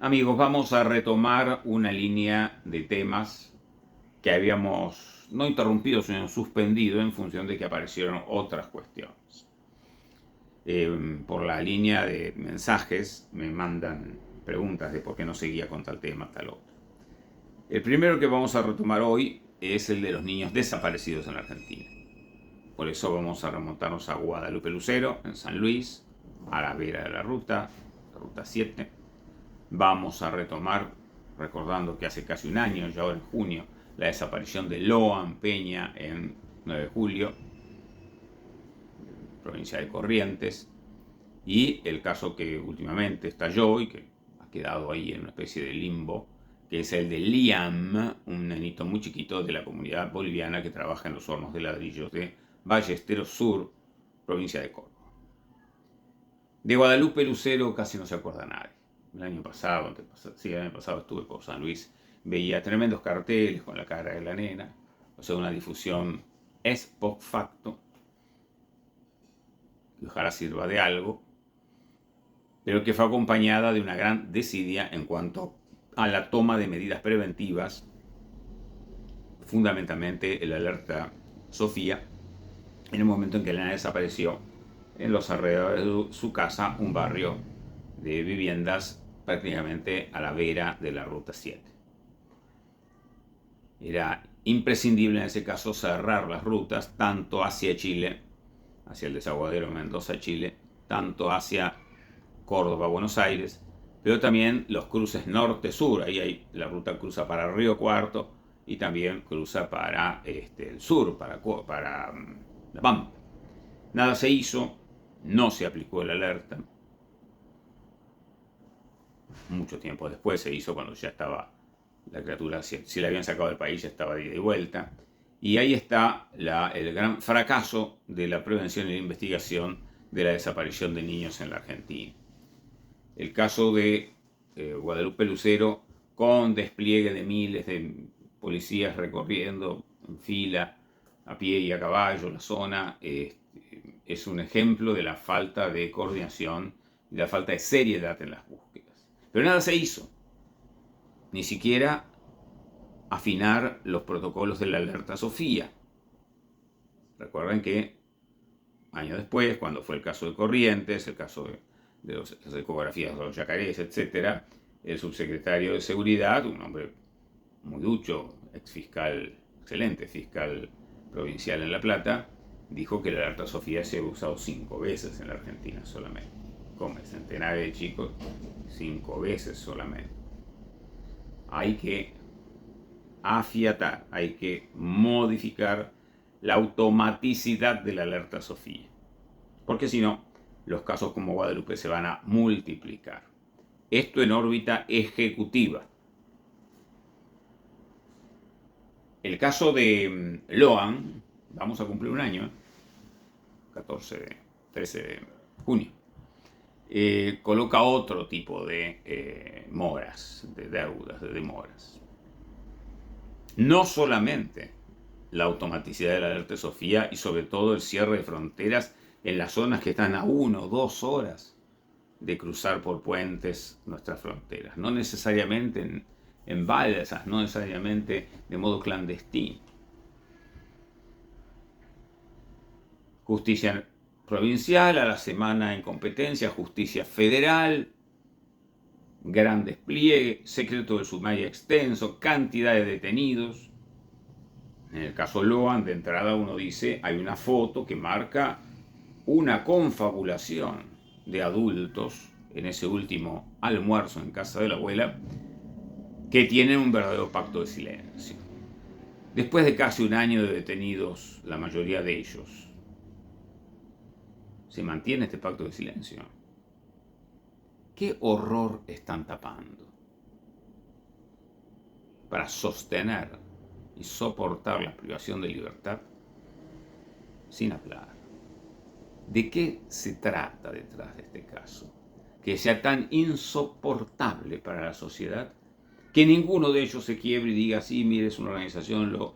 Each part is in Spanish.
Amigos, vamos a retomar una línea de temas que habíamos no interrumpido, sino suspendido en función de que aparecieron otras cuestiones. Por la línea de mensajes me mandan preguntas de por qué no seguía con tal tema, tal otro. El primero que vamos a retomar hoy es el de los niños desaparecidos en la Argentina. Por eso vamos a remontarnos a Guadalupe Lucero, en San Luis, a la vera de la ruta 7. Vamos a retomar, recordando que hace casi un año, ya ahora en junio, la desaparición de Loan Peña en 9 de julio, provincia de Corrientes, y el caso que últimamente estalló y que ha quedado ahí en una especie de limbo, que es el de Liam, un nenito muy chiquito de la comunidad boliviana que trabaja en los hornos de ladrillos de Ballesteros Sur, provincia de Córdoba. De Guadalupe Lucero casi no se acuerda nadie. El año pasado, el año pasado estuve por San Luis, veía tremendos carteles con la cara de la nena, o sea, una difusión ex post facto, que ojalá sirva de algo, pero que fue acompañada de una gran desidia en cuanto a la toma de medidas preventivas, fundamentalmente el alerta Sofía, en el momento en que la nena desapareció en los alrededores de su casa, un barrio de viviendas prácticamente a la vera de la ruta 7. Era imprescindible en ese caso cerrar las rutas tanto hacia Chile, hacia el desaguadero Mendoza, Chile, tanto hacia Córdoba, Buenos Aires, pero también los cruces norte-sur. Ahí la ruta cruza para Río Cuarto y también cruza para el sur, para La Pampa. Nada se hizo, no se aplicó el alerta. Mucho tiempo después se hizo, cuando ya estaba la criatura, si la habían sacado del país, ya estaba de ida y vuelta. Y ahí está el gran fracaso de la prevención y la investigación de la desaparición de niños en la Argentina. El caso de Guadalupe Lucero, con despliegue de miles de policías recorriendo en fila, a pie y a caballo, la zona, es un ejemplo de la falta de coordinación y la falta de seriedad en las búsquedas. Pero nada se hizo, ni siquiera afinar los protocolos de la alerta Sofía. Recuerden que años después, cuando fue el caso de Corrientes, el caso de las ecografías de los yacarés, etc., el subsecretario de Seguridad, un hombre muy ducho, exfiscal, excelente fiscal provincial en La Plata, dijo que la alerta Sofía se ha usado 5 veces en la Argentina solamente. Come centenares de chicos, 5 veces solamente. Hay que afiatar, hay que modificar la automaticidad de la alerta Sofía, porque si no, los casos como Guadalupe se van a multiplicar. Esto en órbita ejecutiva. El caso de Loan, vamos a cumplir un año, 13 de junio, coloca otro tipo de moras, de deudas, de demoras. No solamente la automaticidad de la alerta Sofía y sobre todo el cierre de fronteras en las zonas que están a 1 o 2 horas de cruzar por puentes nuestras fronteras, no necesariamente en balsas, no necesariamente de modo clandestino. Justicia provincial, a la semana en competencia, justicia federal, gran despliegue, secreto de sumaria extenso, cantidad de detenidos. En el caso Loan, de entrada uno dice, hay una foto que marca una confabulación de adultos en ese último almuerzo en casa de la abuela, que tienen un verdadero pacto de silencio. Después de casi un año de detenidos, la mayoría de ellos, se mantiene este pacto de silencio. ¿Qué horror están tapando para sostener y soportar la privación de libertad sin hablar? ¿De qué se trata detrás de este caso? Que sea tan insoportable para la sociedad que ninguno de ellos se quiebre y diga, sí, mire, es una organización, lo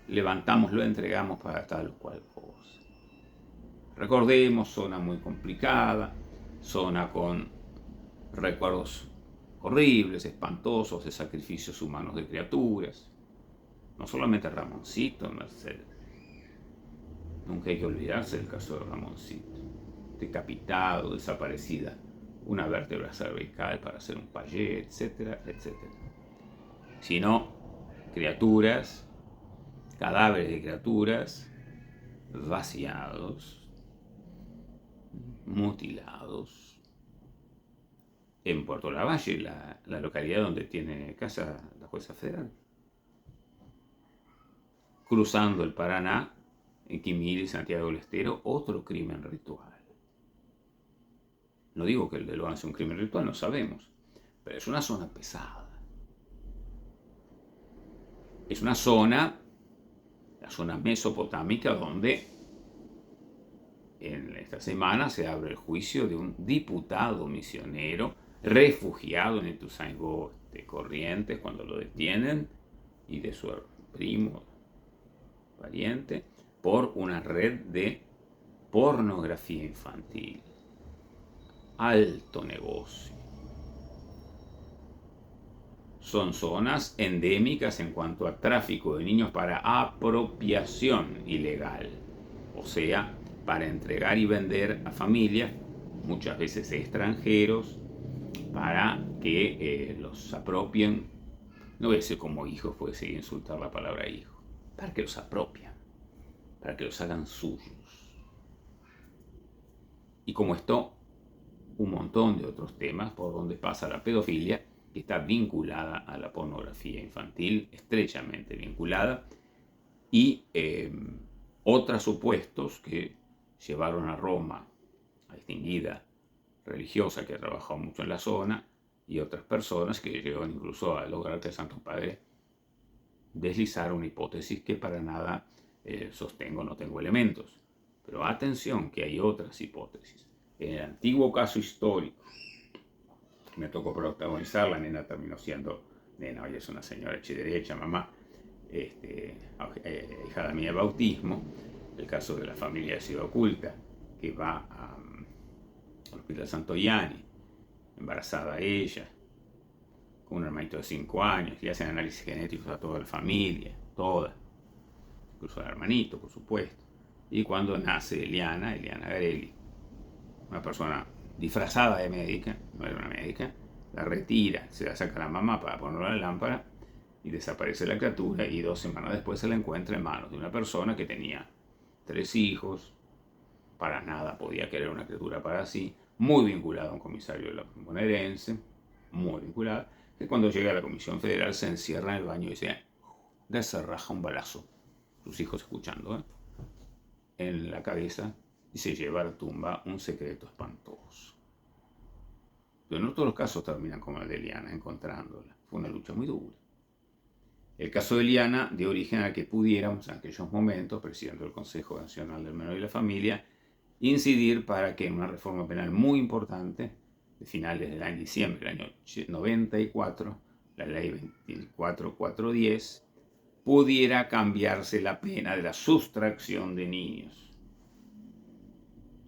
levantamos, lo entregamos para tal o cual cosa. Recordemos, zona muy complicada, zona con recuerdos horribles, espantosos, de sacrificios humanos de criaturas. No solamente Ramoncito, Mercedes. Nunca hay que olvidarse del caso de Ramoncito. Decapitado, desaparecida una vértebra cervical para hacer un payé, etcétera, etcétera. Sino criaturas, cadáveres de criaturas vaciados, mutilados. En Puerto Lavalle, la localidad donde tiene casa la jueza federal. Cruzando el Paraná, en Quimil y Santiago del Estero, otro crimen ritual. No digo que el de Loan sea un crimen ritual, no sabemos, pero es una zona pesada. Es una zona, la zona mesopotámica, donde en esta semana se abre el juicio de un diputado misionero refugiado en Ituzaingó de Corrientes cuando lo detienen, y de su primo, pariente, por una red de pornografía infantil. Alto negocio. Son zonas endémicas en cuanto a tráfico de niños para apropiación ilegal, o sea, para entregar y vender a familias, muchas veces extranjeros, para que los apropien. No voy a decir como hijos, puede ser insultar la palabra hijo, para que los apropien, para que los hagan suyos. Y como esto, un montón de otros temas por donde pasa la pedofilia, que está vinculada a la pornografía infantil, estrechamente vinculada, y otros supuestos que llevaron a Roma, a distinguida religiosa que ha trabajado mucho en la zona, y otras personas que llegaron incluso a lograr que el Santo Padre deslizara una hipótesis que para nada sostengo, no tengo elementos. Pero atención, que hay otras hipótesis. En el antiguo caso histórico, me tocó protagonizar, la nena terminó siendo nena, hoy es una señora hecha y derecha, mamá, hija mía de bautismo. El caso de la familia de Ciudad Oculta, que va al Hospital Santo Yani, embarazada ella, con un hermanito de 5 años, le hacen análisis genéticos a toda la familia, toda, incluso al hermanito, por supuesto. Y cuando nace Eliana Garelli, una persona disfrazada de médica, no era una médica, la retira, se la saca a la mamá para ponerla en la lámpara y desaparece la criatura, y 2 semanas después se la encuentra en manos de una persona que tenía 3 hijos, para nada podía querer una criatura para sí, muy vinculada a un comisario de la bonaerense, muy vinculada, que cuando llega a la Comisión Federal se encierra en el baño y se raja un balazo, sus hijos escuchando, en la cabeza, y se lleva a la tumba un secreto espantoso. Pero no todos los casos terminan como el de Eliana, encontrándola. Fue una lucha muy dura. El caso de Eliana dio origen a que pudiéramos, en aquellos momentos, presidente del Consejo Nacional del Menor y la Familia, incidir para que en una reforma penal muy importante, de finales del año diciembre del año 94, la ley 24410, pudiera cambiarse la pena de la sustracción de niños.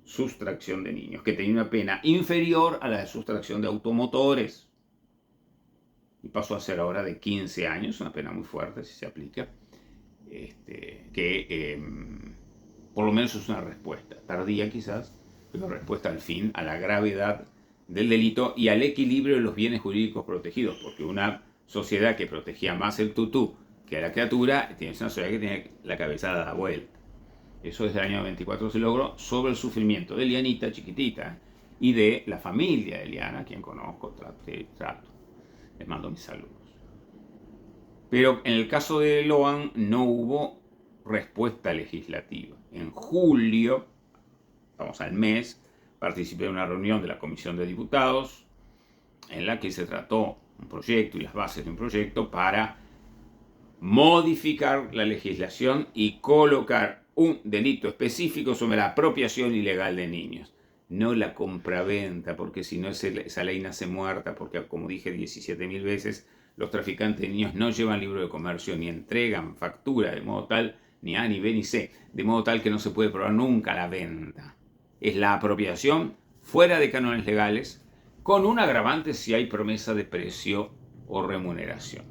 Sustracción de niños, que tenía una pena inferior a la de sustracción de automotores. Y pasó a ser ahora de 15 años, una pena muy fuerte si se aplica, por lo menos es una respuesta, tardía quizás, pero respuesta al fin, a la gravedad del delito y al equilibrio de los bienes jurídicos protegidos, porque una sociedad que protegía más el tutú que a la criatura, tiene una sociedad que tiene la cabeza dada vuelta. Eso desde el año 94 se logró sobre el sufrimiento de Elianita, chiquitita, y de la familia de Eliana, quien conozco, trato. Les mando mis saludos. Pero en el caso de Loan no hubo respuesta legislativa. En julio, vamos al mes, participé en una reunión de la Comisión de Diputados en la que se trató un proyecto y las bases de un proyecto para modificar la legislación y colocar un delito específico sobre la apropiación ilegal de niños. No la compraventa, porque si no esa ley nace muerta, porque como dije 17.000 veces, los traficantes de niños no llevan libro de comercio ni entregan factura, de modo tal, ni A, ni B, ni C, de modo tal que no se puede probar nunca la venta. Es la apropiación fuera de cánones legales, con un agravante si hay promesa de precio o remuneración.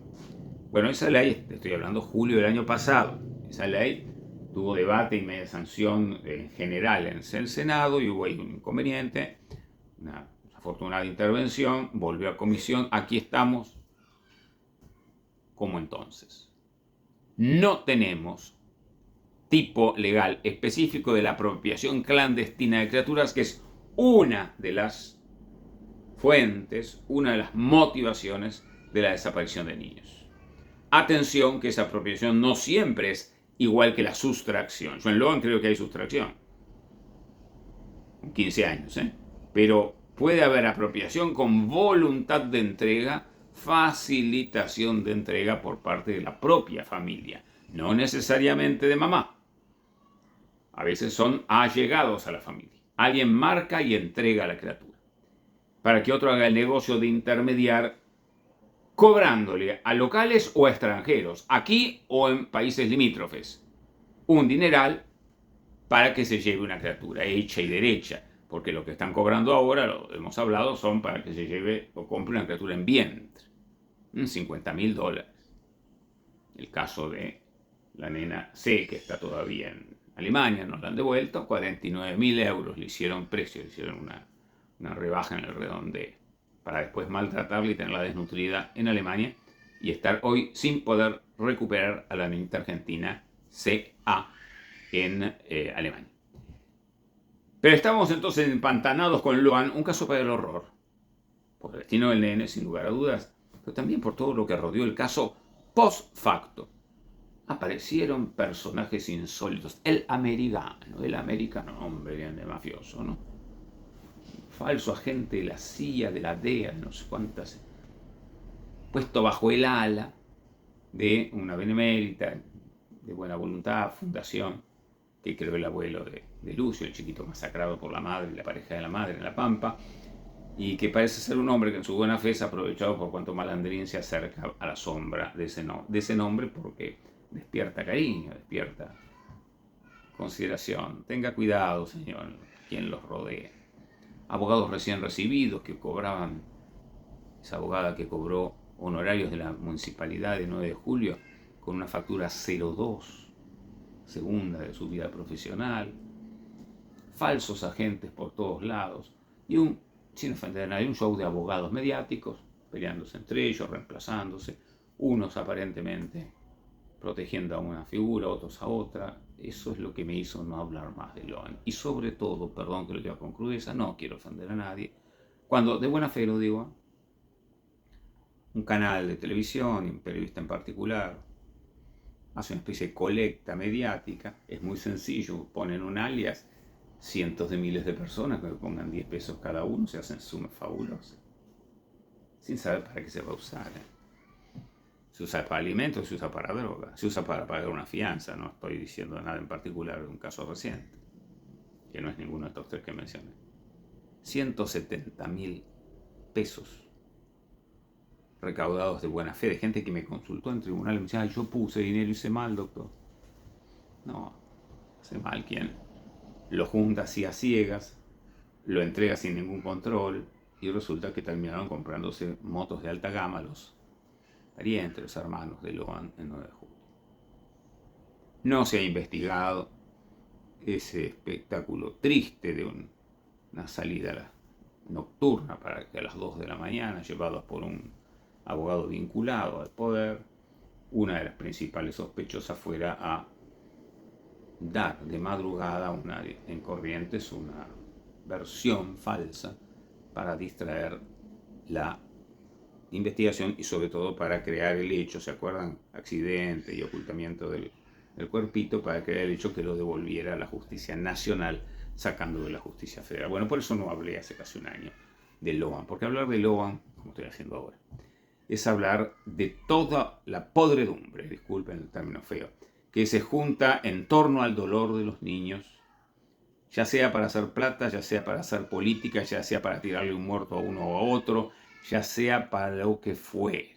Bueno, esa ley, estoy hablando julio del año pasado, esa ley tuvo debate y media sanción en general en el Senado y hubo ahí un inconveniente, una afortunada intervención, volvió a comisión, aquí estamos como entonces. No tenemos tipo legal específico de la apropiación clandestina de criaturas, que es una de las fuentes, una de las motivaciones de la desaparición de niños. Atención, que esa apropiación no siempre es igual que la sustracción. Yo en Logan creo que hay sustracción. 15 años, Pero puede haber apropiación con voluntad de entrega, facilitación de entrega por parte de la propia familia, no necesariamente de mamá. A veces son allegados a la familia. Alguien marca y entrega a la criatura, para que otro haga el negocio de intermediar, cobrándole a locales o a extranjeros, aquí o en países limítrofes, un dineral para que se lleve una criatura hecha y derecha, porque lo que están cobrando ahora, lo hemos hablado, son para que se lleve o compre una criatura en vientre, $50.000. El caso de la nena C, que está todavía en Alemania, nos la han devuelto, 49.000 euros le hicieron precio, le hicieron una rebaja en el redondeo, para después maltratarla y tenerla desnutrida en Alemania y estar hoy sin poder recuperar a la niñita argentina CA en Alemania. Pero estamos entonces empantanados con Loan, un caso para el horror, por el destino del nene, sin lugar a dudas, pero también por todo lo que rodeó el caso post facto. Aparecieron personajes insólitos. El americano, hombre, bien de mafioso, ¿no? Falso agente de la CIA, de la DEA, no sé cuántas, puesto bajo el ala de una benemérita, de buena voluntad, fundación, que creó el abuelo de Lucio, el chiquito masacrado por la madre y la pareja de la madre en La Pampa, y que parece ser un hombre que en su buena fe se ha aprovechado por cuanto malandrín se acerca a la sombra de ese nombre, porque despierta cariño, despierta consideración. Tenga cuidado, señor, quien los rodea. Abogados recién recibidos que cobraban, esa abogada que cobró honorarios de la municipalidad de 9 de julio con una factura 02, segunda de su vida profesional, falsos agentes por todos lados y sin ofender a nadie, un show de abogados mediáticos peleándose entre ellos, reemplazándose, unos aparentemente protegiendo a una figura, otros a otra. Eso es lo que me hizo no hablar más de Loan. Y sobre todo, perdón que lo diga con crudeza, no quiero ofender a nadie, cuando de buena fe lo digo, un canal de televisión, un periodista en particular, hace una especie de colecta mediática, es muy sencillo, ponen un alias, cientos de miles de personas que me pongan 10 pesos cada uno, se hacen sumas fabulosas, sin saber para qué se va a usar. Se usa para alimentos, se usa para drogas, se usa para pagar una fianza. No estoy diciendo nada en particular de un caso reciente, que no es ninguno de estos tres que mencioné. 170.000 pesos recaudados de buena fe, de gente que me consultó en tribunal y me decía, yo puse dinero y hice mal, doctor. No, hace mal quien lo junta así a ciegas, lo entrega sin ningún control y resulta que terminaron comprándose motos de alta gama los parientes, los hermanos de Loan en 9 de julio. No se ha investigado ese espectáculo triste de una salida nocturna para que a las 2 de la mañana, llevados por un abogado vinculado al poder, una de las principales sospechosas fuera a dar de madrugada en Corrientes una versión falsa para distraer la investigación y sobre todo para crear el hecho, ¿se acuerdan? Accidente y ocultamiento del cuerpito, para crear el hecho que lo devolviera a la justicia nacional, sacando de la justicia federal. Bueno, por eso no hablé hace casi un año de Loan, porque hablar de Loan, como estoy haciendo ahora, es hablar de toda la podredumbre, disculpen el término feo, que se junta en torno al dolor de los niños, ya sea para hacer plata, ya sea para hacer política, ya sea para tirarle un muerto a uno o a otro, ya sea para lo que fuere.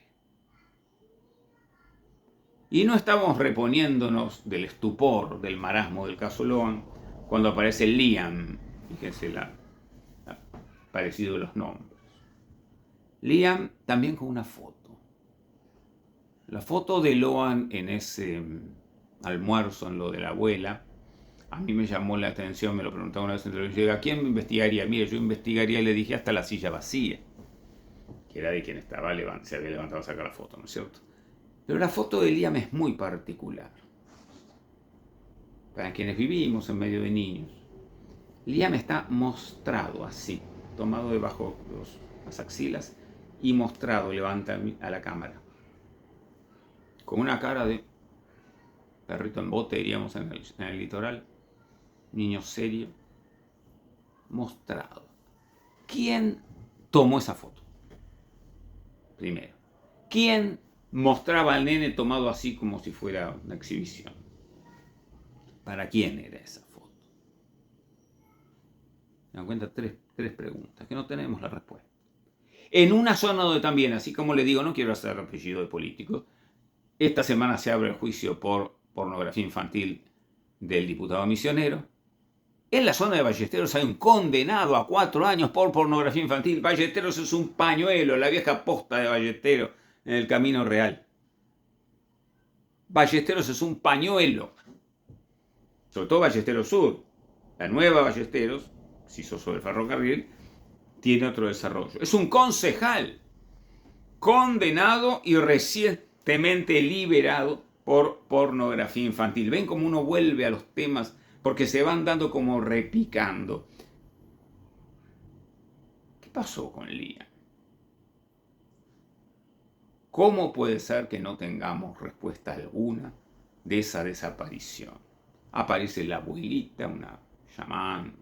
Y no estamos reponiéndonos del estupor, del marasmo del caso Loan, cuando aparece Liam, fíjense la parecido de los nombres. Liam también con una foto. La foto de Loan en ese almuerzo en lo de la abuela, a mí me llamó la atención, me lo preguntaba una vez en televisión, ¿a quién me investigaría? Mire, yo investigaría, le dije, hasta la silla vacía, que era de quien estaba, se había levantado a sacar la foto, ¿no es cierto? Pero la foto de Liam es muy particular. Para quienes vivimos en medio de niños, Liam está mostrado así, tomado debajo de las axilas y mostrado, levanta a la cámara, con una cara de perrito en bote, diríamos en el litoral, niño serio, mostrado. ¿Quién tomó esa foto? Primero, ¿quién mostraba al nene tomado así como si fuera una exhibición? ¿Para quién era esa foto? Me dan cuenta tres preguntas que no tenemos la respuesta. En una zona donde también, así como le digo, no quiero hacer apellido de político, esta semana se abre el juicio por pornografía infantil del diputado misionero. En la zona de Ballesteros hay un condenado a 4 años por pornografía infantil. Ballesteros es un pañuelo, la vieja posta de Ballesteros en el Camino Real. Ballesteros es un pañuelo. Sobre todo Ballesteros Sur. La nueva Ballesteros, si sos sobre el ferrocarril, tiene otro desarrollo. Es un concejal condenado y recientemente liberado por pornografía infantil. Ven cómo uno vuelve a los temas porque se van dando como repicando. ¿Qué pasó con Liam? ¿Cómo puede ser que no tengamos respuesta alguna de esa desaparición? Aparece la abuelita, una chamán,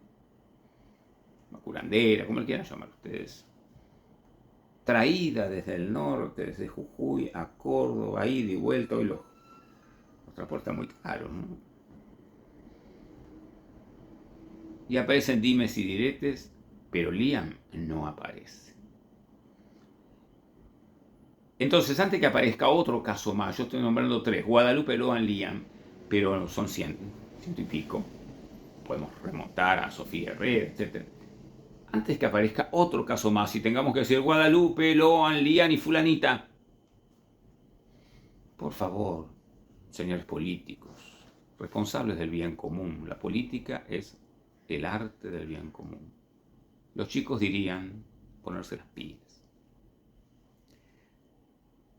una curandera, como le quieran llamar ustedes, traída desde el norte, desde Jujuy a Córdoba, ahí de vuelta. Hoy los transportan muy caros, ¿no? Y aparecen dimes y diretes, pero Liam no aparece. Entonces, antes que aparezca otro caso más, yo estoy nombrando 3, Guadalupe, Loan, Liam, pero son 100 y pico. Podemos remontar a Sofía Herrera, etc. Antes que aparezca otro caso más y tengamos que decir Guadalupe, Loan, Liam y fulanita, por favor, señores políticos, responsables del bien común, la política es el arte del bien común. Los chicos dirían ponerse las pilas.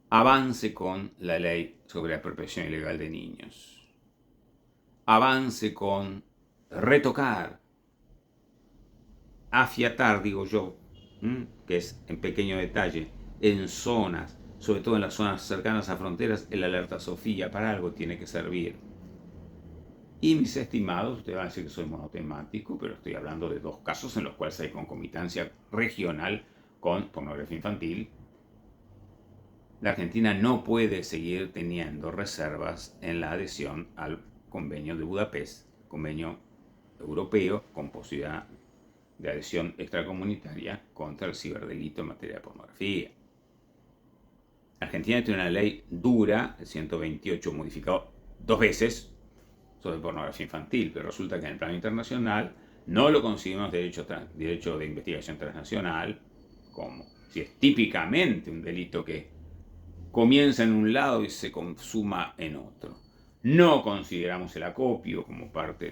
Avance con la ley sobre la apropiación ilegal de niños. Avance con retocar, afiatar, digo yo, que es en pequeño detalle, en zonas, sobre todo en las zonas cercanas a fronteras, el alerta Sofía para algo tiene que servir. Y mis estimados, ustedes van a decir que soy monotemático, pero estoy hablando de 2 casos en los cuales hay concomitancia regional con pornografía infantil. La Argentina no puede seguir teniendo reservas en la adhesión al convenio de Budapest, convenio europeo con posibilidad de adhesión extracomunitaria contra el ciberdelito en materia de pornografía. Argentina tiene una ley dura, el 128 modificado 2 veces, sobre pornografía infantil, pero resulta que en el plano internacional no lo consideramos derecho de investigación transnacional, como si es típicamente un delito que comienza en un lado y se consuma en otro. No consideramos el acopio como parte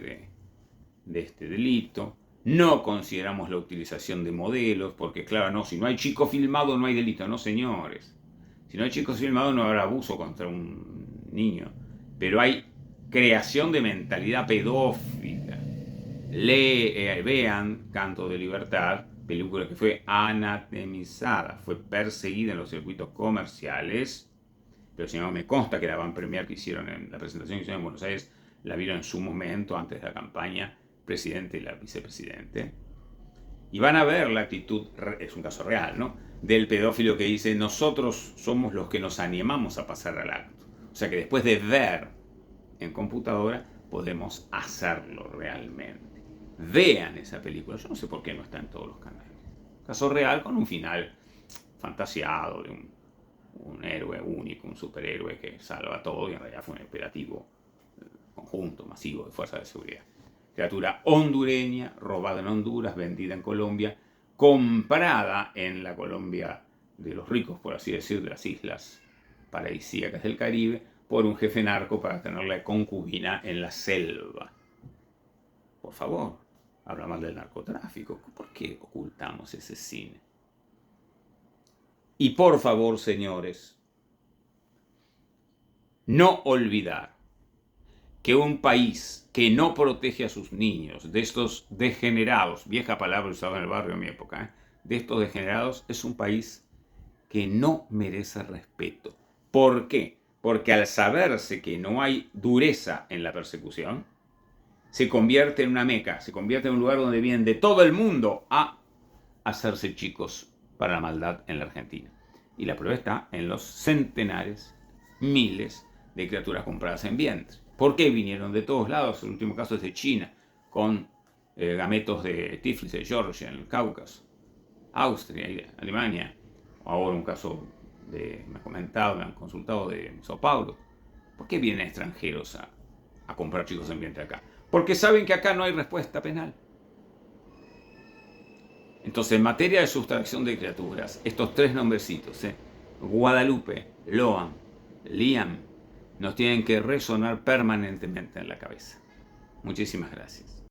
de este delito. No consideramos la utilización de modelos, porque claro, no, si no hay chico filmado no hay delito. No, señores. Si no hay chicos filmados no habrá abuso contra un niño. Pero hay creación de mentalidad pedófila. Vean Canto de Libertad, película que fue anatemizada, fue perseguida en los circuitos comerciales, pero si no me consta que la van premier que hicieron en la presentación que hicieron en Buenos Aires, la vieron en su momento antes de la campaña, presidente y la vicepresidente. Y van a ver la actitud, es un caso real, ¿no?, del pedófilo que dice, nosotros somos los que nos animamos a pasar al acto. O sea que después de ver en computadora, podemos hacerlo realmente. Vean esa película, yo no sé por qué no está en todos los canales. Caso real con un final fantasiado de un héroe único, un superhéroe que salva todo y en realidad fue un operativo conjunto, masivo de fuerzas de seguridad. Criatura hondureña, robada en Honduras, vendida en Colombia, comprada en la Colombia de los ricos, por así decir, de las islas paradisíacas del Caribe, por un jefe narco para tenerla concubina en la selva. Por favor, habla mal del narcotráfico. ¿Por qué ocultamos ese cine? Y por favor, señores, no olvidar que un país que no protege a sus niños de estos degenerados, vieja palabra usada en el barrio en mi época, de estos degenerados, es un país que no merece respeto. ¿Por qué? Porque al saberse que no hay dureza en la persecución, se convierte en una meca, se convierte en un lugar donde vienen de todo el mundo a hacerse chicos para la maldad en la Argentina. Y la prueba está en los centenares, miles de criaturas compradas en vientre. ¿Por qué vinieron de todos lados? El último caso es de China, con gametos de Tiflis, de Georgia, en el Cáucaso, Austria, Alemania. Ahora un caso me han consultado de Sao Paulo. ¿Por qué vienen extranjeros a comprar chicos en vientre acá? Porque saben que acá no hay respuesta penal. Entonces, en materia de sustracción de criaturas, estos tres nombrecitos, Guadalupe, Loan, Liam, nos tienen que resonar permanentemente en la cabeza. Muchísimas gracias.